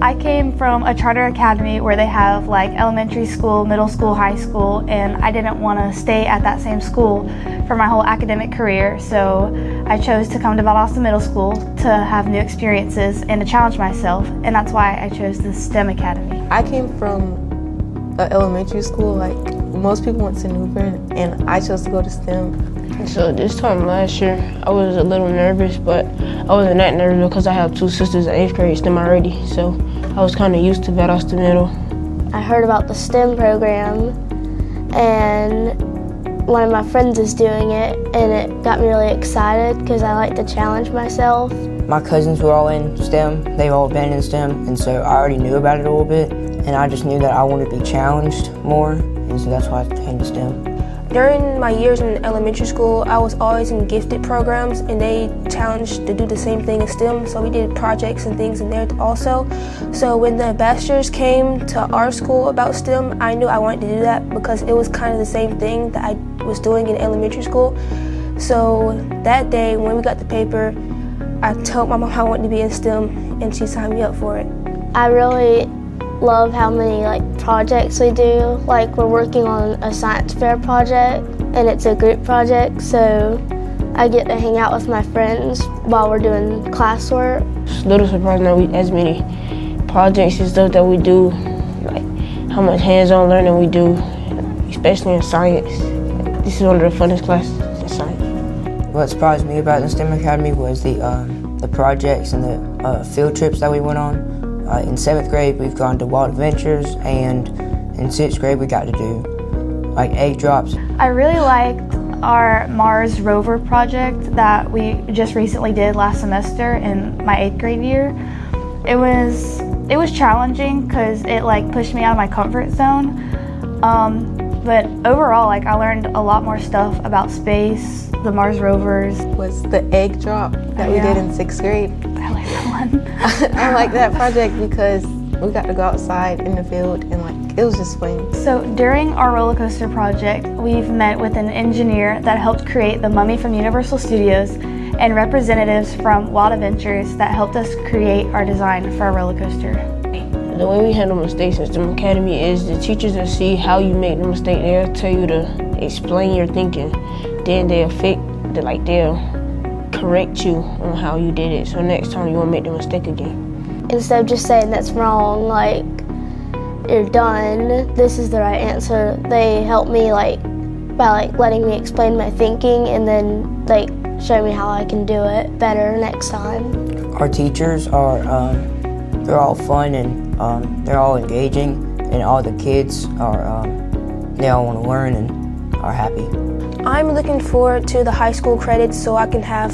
I came from a charter academy where they have like elementary school, middle school, high school, and I didn't want to stay at that same school for my whole academic career, so I chose to come to Valdosta Middle School to have new experiences and to challenge myself, and that's why I chose the STEM Academy. I came from an elementary school, like most people went to New Bern, and I chose to go to STEM. So this time last year, I was a little nervous, but I wasn't that nervous because I have two sisters in 8th grade STEM already, so I was kind of used to Valdosta Middle. I heard about the STEM program, and one of my friends is doing it, and it got me really excited because I like to challenge myself. My cousins were all in STEM, they've all been in STEM, and so I already knew about it a little bit, and I just knew that I wanted to be challenged more, and so that's why I came to STEM. During my years in elementary school, I was always in gifted programs, and they challenged to do the same thing in STEM, so we did projects and things in there also. So when the ambassadors came to our school about STEM, I knew I wanted to do that because it was kind of the same thing that I was doing in elementary school. So that day when we got the paper, I told my mom I wanted to be in STEM, and she signed me up for it. I really love how many projects we do. Like we're working on a science fair project, and it's a group project, so I get to hang out with my friends while we're doing classwork. It's a little surprising that we as many projects and stuff that we do, like how much hands-on learning we do, especially in science. This is one of the funnest classes in science. What surprised me about the STEM Academy was the projects and the field trips that we went on. In 7th grade, we've gone to Wild Adventures, and in 6th grade, we got to do like egg drops. I really liked our Mars rover project that we just recently did last semester in my 8th grade year. It was challenging because it pushed me out of my comfort zone. But overall, I learned a lot more stuff about space, the Mars rovers. Was the egg drop that we did in 6th grade. I like that one. I like that project because we got to go outside in the field, and it was just fun. So during our roller coaster project, we've met with an engineer that helped create the Mummy from Universal Studios and representatives from Wild Adventures that helped us create our design for our roller coaster. The way we handle mistakes in STEM Academy is the teachers will see how you make the mistake. They'll tell you to explain your thinking. Then they'll correct you on how you did it, so next time you won't make the mistake again. Instead of just saying that's wrong, you're done, this is the right answer, they help me by letting me explain my thinking, and then show me how I can do it better next time. Our teachers are they're all fun, and they're all engaging, and all the kids are they all want to learn and are happy. I'm looking forward to the high school credits so I can have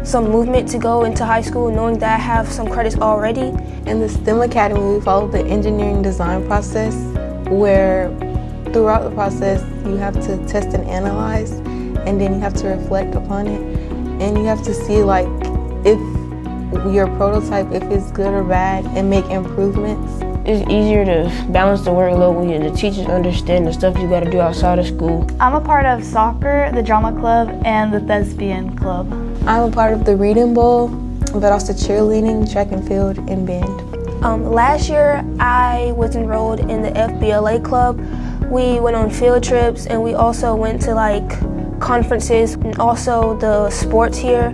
some movement to go into high school, knowing that I have some credits already. In the STEM Academy, we follow the engineering design process, where throughout the process you have to test and analyze, and then you have to reflect upon it, and you have to see if your prototype, if it's good or bad, and make improvements. It's easier to balance the workload when the teachers understand the stuff you got to do outside of school. I'm a part of soccer, the drama club, and the thespian club. I'm a part of the reading bowl, but also cheerleading, track and field, and band. Last year, I was enrolled in the FBLA club. We went on field trips, and we also went to conferences, and also the sports here.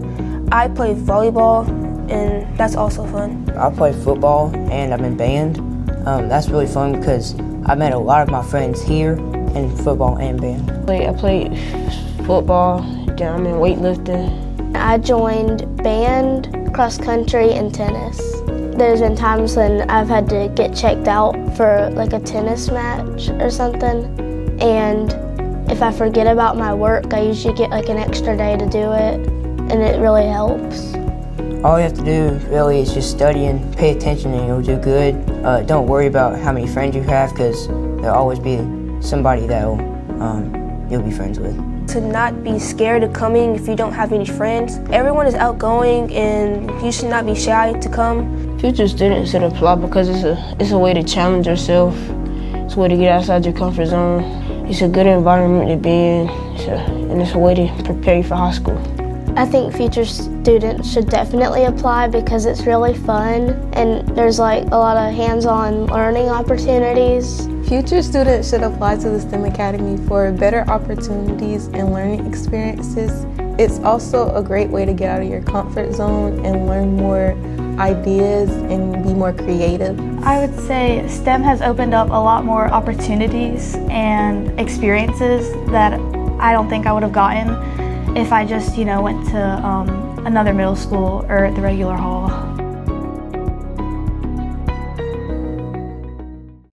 I played volleyball, and that's also fun. I play football, and I'm in band. That's really fun because I met a lot of my friends here in football and band. I played football, then I'm in weightlifting. I joined band, cross country, and tennis. There's been times when I've had to get checked out for a tennis match or something, and if I forget about my work, I usually get an extra day to do it, and it really helps. All you have to do really is just study and pay attention, and you'll do good. Don't worry about how many friends you have, because there'll always be somebody that you'll be friends with. To not be scared of coming if you don't have any friends. Everyone is outgoing, and you should not be shy to come. Future students should apply because it's a way to challenge yourself. It's a way to get outside your comfort zone. It's a good environment to be in, and it's a way to prepare you for high school. I think future students should definitely apply because it's really fun and there's like a lot of hands-on learning opportunities. Future students should apply to the STEM Academy for better opportunities and learning experiences. It's also a great way to get out of your comfort zone and learn more ideas and be more creative. I would say STEM has opened up a lot more opportunities and experiences that I don't think I would have gotten if I just, went to another middle school or at the regular hall.